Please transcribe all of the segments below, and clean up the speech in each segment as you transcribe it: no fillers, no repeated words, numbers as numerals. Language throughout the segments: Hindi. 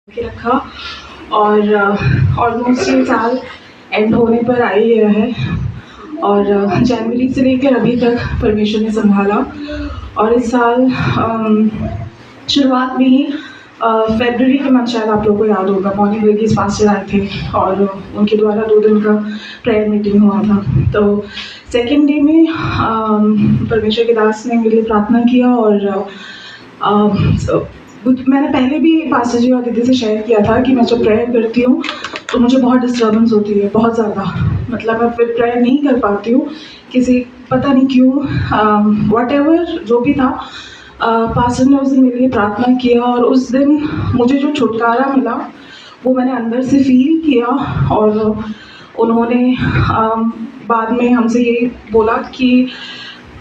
के रखा और ऑलमोस्ट ये साल एंड होने पर आ ही गया है और जनवरी से लेकर अभी तक परमेश्वर ने संभाला। और इस साल शुरुआत में ही फरवरी के मंथ, शायद आप लोगों को याद होगा, मॉर्निंग वेगीज पास्टर आए थे और उनके द्वारा 2 दिन का प्रेयर मीटिंग हुआ था। तो सेकेंड डे में परमेश्वर के दास ने मेरे लिए प्रार्थना किया और मैंने पहले भी पास्टर जी और दीदी से शेयर किया था कि मैं जब प्रेयर करती हूँ तो मुझे बहुत डिस्टर्बेंस होती है, बहुत ज़्यादा। मतलब मैं फिर प्रेयर नहीं कर पाती हूँ, किसी पता नहीं क्यों, व्हाटएवर जो भी था। पास्टर ने उस दिन मेरे लिए प्रार्थना किया और उस दिन मुझे जो छुटकारा मिला वो मैंने अंदर से फील किया। और उन्होंने बाद में हमसे ये बोला कि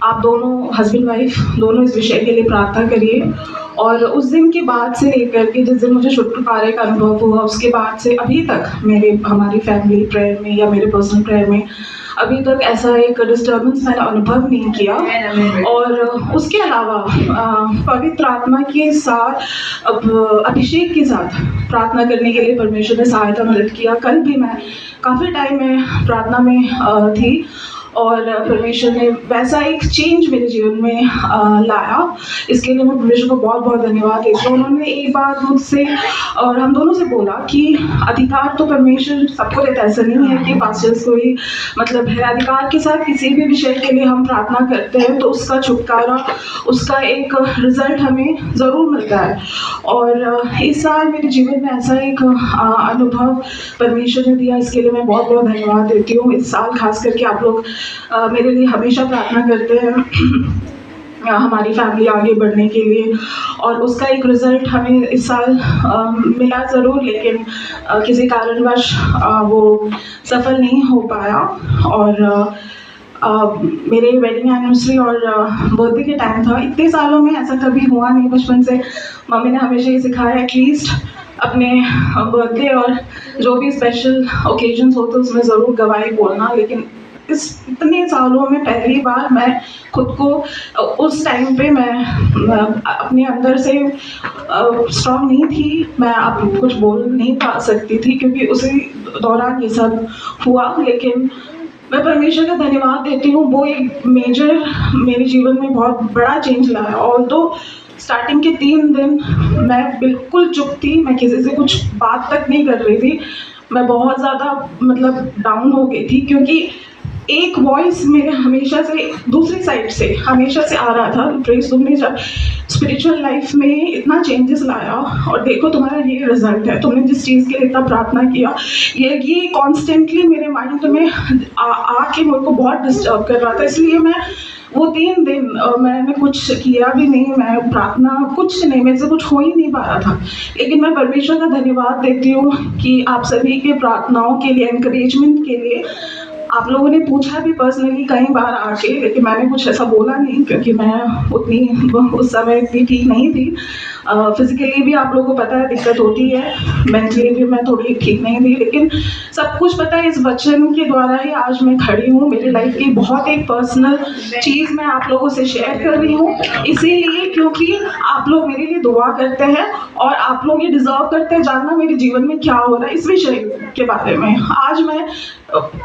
आप दोनों हस्बैंड वाइफ दोनों इस विषय के लिए प्रार्थना करिए। और उस दिन के बाद से लेकर के जिस दिन मुझे छुटकारे का अनुभव हुआ, उसके बाद से अभी तक हमारी फैमिली प्रेयर में या मेरे पर्सनल प्रेयर में अभी तक ऐसा एक डिस्टर्बेंस मैंने अनुभव नहीं किया। और उसके अलावा पवित्र आत्मा के साथ अभिषेक के साथ प्रार्थना करने के लिए परमेश्वर ने सहायता मदद किया। कल भी मैं काफ़ी टाइम में प्रार्थना में थी और परमेश्वर ने वैसा एक चेंज मेरे जीवन में लाया। इसके लिए मैं परमेश्वर को बहुत बहुत धन्यवाद देती हूँ। उन्होंने एक बात मुझसे और हम दोनों से बोला कि अधिकार तो परमेश्वर सबको देता है, ऐसा नहीं है कि पास्टर्स को ही मतलब है। अधिकार के साथ किसी भी विषय के लिए हम प्रार्थना करते हैं तो उसका छुटकारा, उसका एक रिजल्ट हमें ज़रूर मिलता है। और इस साल मेरे जीवन में ऐसा एक अनुभव परमेश्वर ने दिया, इसके लिए मैं बहुत बहुत धन्यवाद देती हूँ। इस साल खास करके आप लोग मेरे लिए हमेशा प्रार्थना करते हैं हमारी फैमिली आगे बढ़ने के लिए, और उसका एक रिज़ल्ट हमें इस साल मिला ज़रूर, लेकिन किसी कारणवश वो सफल नहीं हो पाया। और मेरे वेडिंग एनिवर्सरी और बर्थडे के टाइम था, इतने सालों में ऐसा कभी हुआ नहीं। बचपन से मम्मी ने हमेशा ये सिखाया एटलीस्ट अपने बर्थडे और जो भी स्पेशल ओकेजन्स होते उसमें ज़रूर गवाही बोलना। लेकिन इस इतने सालों में पहली बार मैं खुद को उस टाइम पे मैं अपने अंदर से स्ट्रॉन्ग नहीं थी, मैं अब कुछ बोल नहीं पा सकती थी क्योंकि उसी दौरान ये सब हुआ। लेकिन मैं परमेश्वर का धन्यवाद देती हूँ, वो एक मेजर मेरे जीवन में बहुत बड़ा चेंज लाया। और तो स्टार्टिंग के 3 दिन मैं बिल्कुल चुप थी, मैं किसी से कुछ बात तक नहीं कर रही थी, मैं बहुत ज़्यादा मतलब डाउन हो गई थी क्योंकि एक वॉइस मेरे हमेशा से दूसरी साइड से हमेशा से आ रहा था, प्रेज तुमने जब स्पिरिचुअल लाइफ में इतना चेंजेस लाया और देखो तुम्हारा ये रिजल्ट है, तुमने जिस चीज़ के लिए इतना प्रार्थना किया, ये कॉन्स्टेंटली मेरे माइंड में आके मेरे को बहुत डिस्टर्ब कर रहा था। इसलिए मैं वो 3 दिन मैंने कुछ किया भी नहीं, मैं प्रार्थना कुछ नहीं, मेरे से कुछ हो ही नहीं पा रहा था। लेकिन मैं परमेश्वर का धन्यवाद देती हूँ कि आप सभी के प्रार्थनाओं के लिए, एनकरेजमेंट के लिए आप लोगों ने पूछा भी पर्सनली कई बार आके, लेकिन मैंने कुछ ऐसा बोला नहीं क्योंकि मैं उतनी उस समय इतनी ठीक नहीं थी। फिजिकली भी आप लोगों को पता है दिक्कत होती है, मेंटली भी मैं थोड़ी ठीक नहीं थी, लेकिन सब कुछ पता है इस वचन के द्वारा ही आज मैं खड़ी हूँ। मेरी लाइफ की बहुत एक पर्सनल चीज़ मैं आप लोगों से शेयर कर रही हूँ, इसीलिए क्योंकि आप लोग मेरे लिए दुआ करते हैं और आप लोग ये डिजर्व करते हैं जानना मेरे जीवन में क्या हो रहा है इस विषय के बारे में। आज मैं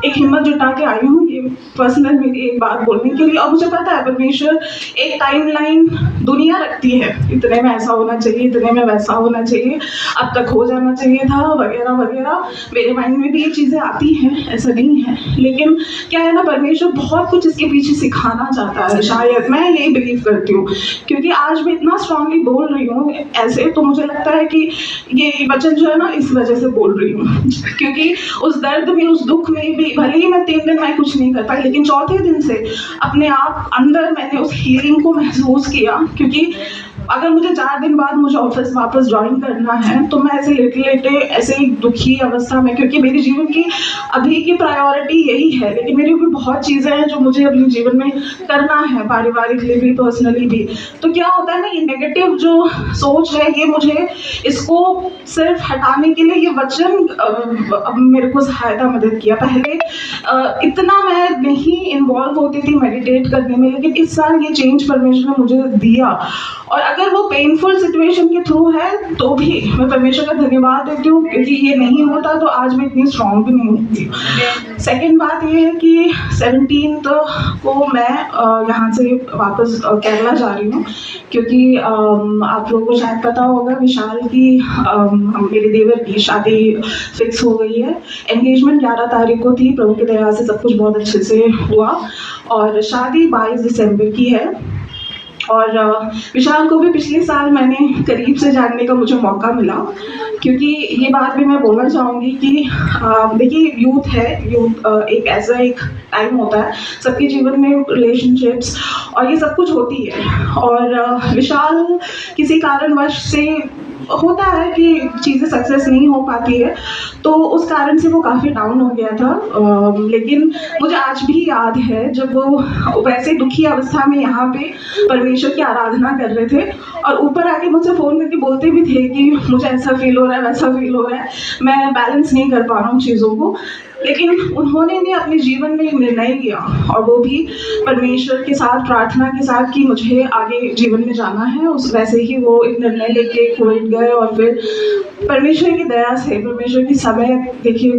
एक हिम्मत जुटा के आई हूँ ये पर्सनल मेरी एक बात बोलने के लिए। और मुझे पता है परमेश्वर एक टाइमलाइन दुनिया रखती है, इतने में ऐसा होना चाहिए, इतने में वैसा होना चाहिए, अब तक हो जाना चाहिए था, वगैरह वगैरह। मेरे माइंड में भी ये चीज़ें आती हैं, ऐसा नहीं है। लेकिन क्या है ना, परमेश्वर बहुत कुछ इसके पीछे सिखाना चाहता है, शायद मैं यही बिलीव करती हूँ। क्योंकि आज मैं इतना स्ट्रांगली बोल रही हूँ ऐसे, तो मुझे लगता है कि ये वचन जो है ना इस वजह से बोल रही हूँ, क्योंकि उस दर्द में, उस दुख में भी भले ही मैं 3 दिन मैं कुछ नहीं कर पाई, लेकिन चौथे दिन से अपने आप अंदर मैंने उस हीलिंग को महसूस किया। क्योंकि अगर मुझे 4 दिन बाद मुझे ऑफिस वापस ज्वाइन करना है तो मैं ऐसे लेटे ऐसे ही दुखी अवस्था में, क्योंकि मेरे जीवन की अभी की प्रायोरिटी यही है, लेकिन मेरी भी बहुत चीज़ें हैं जो मुझे अपने जीवन में करना है, पारिवारिक भी, पर्सनली भी। तो क्या होता है ना, ये नेगेटिव जो सोच है, ये मुझे इसको सिर्फ हटाने के लिए ये वचन मेरे को सहायता मदद किया। पहले इतना मैं नहीं इन्वॉल्व होती थी मेडिटेट करने में, लेकिन इस साल ये चेंज परमेश्वर ने मुझे दिया। और अगर वो पेनफुल सिचुएशन के थ्रू है तो भी मैं परमेश्वर का धन्यवाद देती हूँ, क्योंकि ये नहीं होता तो आज मैं इतनी स्ट्रॉन्ग भी नहीं होती। सेकेंड बात ये है कि 17 को मैं यहाँ से वापस केरला जा रही हूँ, क्योंकि आप लोगों को शायद पता होगा विशाल की मेरे देवर की शादी फिक्स हो गई है। एंगेजमेंट 11 तारीख को थी, प्रभु की दया से सब कुछ बहुत अच्छे से हुआ और शादी 22 दिसंबर की है। और विशाल को भी पिछले साल मैंने करीब से जानने का मुझे मौका मिला, क्योंकि ये बात भी मैं बोलना चाहूँगी कि देखिए यूथ है, यूथ एक ऐसा एक टाइम होता है सबके जीवन में, रिलेशनशिप्स और ये सब कुछ होती है। और विशाल किसी कारणवश से होता है कि चीज़ें सक्सेस नहीं हो पाती है, तो उस कारण से वो काफ़ी डाउन हो गया था। लेकिन मुझे आज भी याद है जब वो वैसे दुखी अवस्था में यहाँ पे परमेश्वर की आराधना कर रहे थे और ऊपर आके मुझसे फ़ोन करके बोलते भी थे कि मुझे ऐसा फील हो रहा है, वैसा फील हो रहा है, मैं बैलेंस नहीं कर पा रहा हूँ चीज़ों को। लेकिन उन्होंने भी अपने जीवन में एक निर्णय लिया और वो भी परमेश्वर के साथ प्रार्थना के साथ कि मुझे आगे जीवन में जाना है। उस वैसे ही वो एक निर्णय लेके कुवैत गए और फिर परमेश्वर की दया से, परमेश्वर की समय देखिए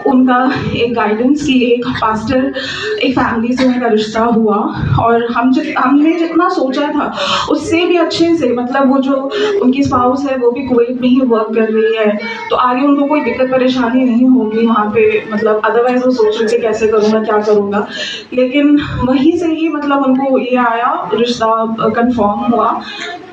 उनका एक गाइडेंस की, एक पास्टर, एक फैमिली से उनका रिश्ता हुआ और हमने जितना सोचा था उससे भी अच्छे से, मतलब वो जो उनकी स्पाउस है वो भी कुवैत में ही वर्क कर रही है, तो आगे उनको कोई दिक्कत परेशानी नहीं होगी वहाँ पे। मतलब अदरवाइज वो सोच रहे थे कैसे करूँगा, क्या करूँगा, लेकिन वहीं से ही मतलब उनको ये आया, रिश्ता कंफर्म हुआ।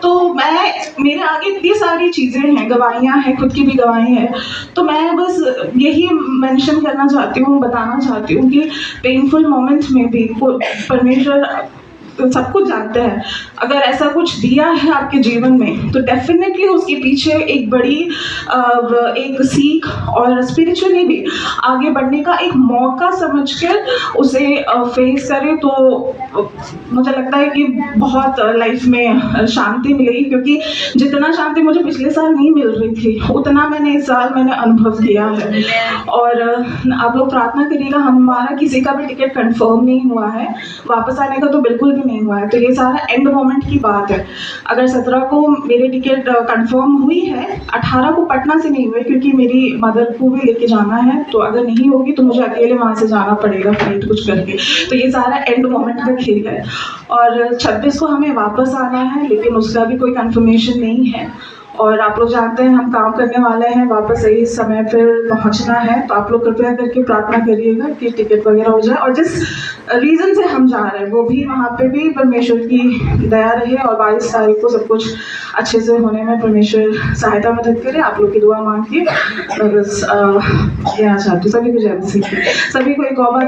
तो मेरे आगे इतनी सारी चीज़ें हैं, गवाहियाँ हैं, खुद की भी गवाही है, तो मैं बस यही मेंशन करना चाहती हूँ, बताना चाहती हूँ कि पेनफुल मोमेंट्स में भी परमेश्वर सब कुछ जानते हैं। अगर ऐसा कुछ दिया है आपके जीवन में तो डेफिनेटली उसके पीछे एक बड़ी एक सीख और स्पिरिचुअली भी आगे बढ़ने का एक मौका समझकर उसे फेस करें, तो मुझे लगता है कि बहुत लाइफ में शांति मिलेगी, क्योंकि जितना शांति मुझे पिछले साल नहीं मिल रही थी उतना मैंने इस साल मैंने अनुभव किया है। और आप लोग प्रार्थना करिएगा, हमारा किसी का भी टिकट कंफर्म नहीं हुआ है, वापस आने का तो बिल्कुल भी नहीं हुआ है, तो ये सारा एंड मोमेंट की बात है। अगर 17 को मेरी टिकट कंफर्म हुई है, 18 को पटना से नहीं हुई क्योंकि मेरी मदर को भी लेके जाना है, तो अगर नहीं होगी तो मुझे अकेले वहाँ से जाना पड़ेगा फ्लाइट कुछ करके, तो ये सारा एंड मोमेंट का खेल है। और 26 को हमें वापस आना है, लेकिन उसका भी कोई कंफर्मेशन नहीं है। और आप लोग जानते हैं हम काम करने वाले हैं, वापस सही समय पर पहुंचना है, तो आप लोग कृपया करके प्रार्थना करिएगा कि टिकट वगैरह हो जाए। और जिस रीज़न से हम जा रहे हैं वो भी वहाँ पे भी परमेश्वर की दया रहे और 22 तारीख को सब कुछ अच्छे से होने में परमेश्वर सहायता मदद करे। आप लोग की दुआ मांग के मैं बस कहना चाहती हूँ। सभी को जय मसीह, सभी को एक और बार